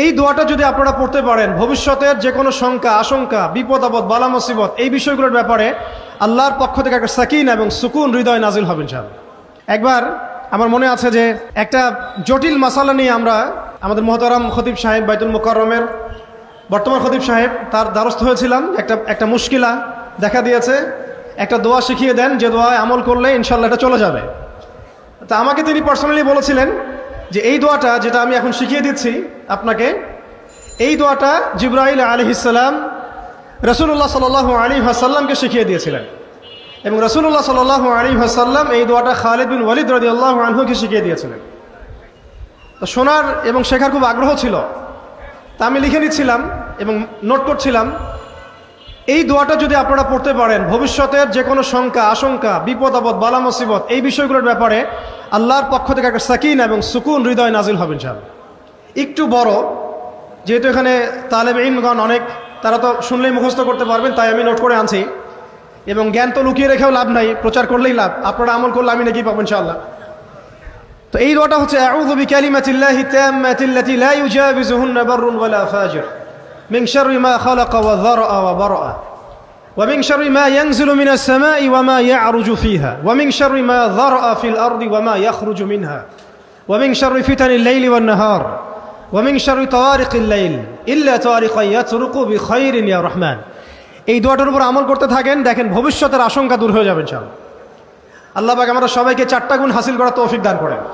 এই দোয়াটা যদি আপনারা পড়তে পারেন, ভবিষ্যতের যে কোনো শঙ্কা, আশঙ্কা, বিপদ আপদ, বালা মুসিবত, এই বিষয়গুলোর ব্যাপারে আল্লাহর পক্ষ থেকে একটা সাকিন এবং সুকুন হৃদয় নাজিল হবে ইনশাআল্লাহ। একবার আমার মনে আছে যে একটা জটিল মাসালা নিয়ে আমরা আমাদের মুহতারাম খতিব সাহেব, বাইতুল মুকাররমের বর্তমান খতিব সাহেব, তার দ্বারস্থ হয়েছিলাম। একটা মুশকিলা দেখা দিয়েছে, একটা দোয়া শিখিয়ে দেন যে দোয়ায় আমল করলে ইনশাআল্লাহ এটা চলে যাবে। তা আমাকে তিনি পার্সোনালি বলেছিলেন যে এই দোয়াটা যেটা আমি এখন শিখিয়ে দিচ্ছি আপনাকে, এই দোয়াটা জিবরাইল আলাইহিস সালাম রাসূলুল্লাহ সাল্লাল্লাহু আলাইহি ওয়াসাল্লামকে শিখিয়ে দিয়েছিলেন, এবং রাসূলুল্লাহ সাল্লাল্লাহু আলাইহি ওয়াসাল্লাম এই দোয়াটা খালিদ বিন ওয়ালিদ রাদিয়াল্লাহু আনহুকে শিখিয়ে দিয়েছিলেন। তো শোনার এবং শেখার খুব আগ্রহ ছিল, তা আমি লিখে নিচ্ছিলাম এবং নোট করছিলাম। এই দোয়াটা যদি আপনারা পড়তে পারেন, ভবিষ্যতের যে কোনো শঙ্কা, আশঙ্কা, বিপদ আপদ, বালা মুসিবত, এই বিষয়গুলোর ব্যাপারে আল্লাহর পক্ষ থেকে একটা সাকিন এবং সুকুন হৃদয় নাজিল হবে ইনশাআল্লাহ। একটু বড়, যেহেতু এখানে তালেব ইলমগণ অনেক, তারা তো শুনলেই মুখস্থ করতে পারবেন, তাই আমি নোট করে আনছি। এবং জ্ঞান তো লুকিয়ে রেখেও লাভ নাই, প্রচার করলেই লাভ, আপনারা আমল করলে আমি নাকি পাবো ইনশাআল্লাহ। তো এই দোয়াটা হচ্ছে আউযু বিকালিমাতিল্লাহি তাম্মাতিল্লাতি লা ইউজাবিজুহুন্না বাররুন ওয়ালা ফাজির মিন শাররি মা খালাকা ওয়া যারআ ওয়া বারআ ওয়া মিন শাররি মা ইয়ানজিলু মিনাস সামাই ওয়া মা ইয়া'রুজু ফিহা ওয়া মিন শাররি মা যারআ ফিল আরদি ওয়া মা ইয়াখরুজু মিনহা ওয়া মিন শাররি ফিতানিল লাইলি ওয়ান নাহার ওয়া মিন শাররি তাওয়ারিকিল লাইল ইল্লা তাওয়ারিকান ইয়াতরুকু বিখাইরিন ইয়া রহমান। এই দোয়াটার উপর আমল করতে থাকেন, দেখেন ভবিষ্যতের আশঙ্কা দূর হয়ে যাবে ইনশাআল্লাহ। আল্লাহ পাক আমরা সবাইকে 4টা গুণ হাসিল করার তৌফিক দান করেন।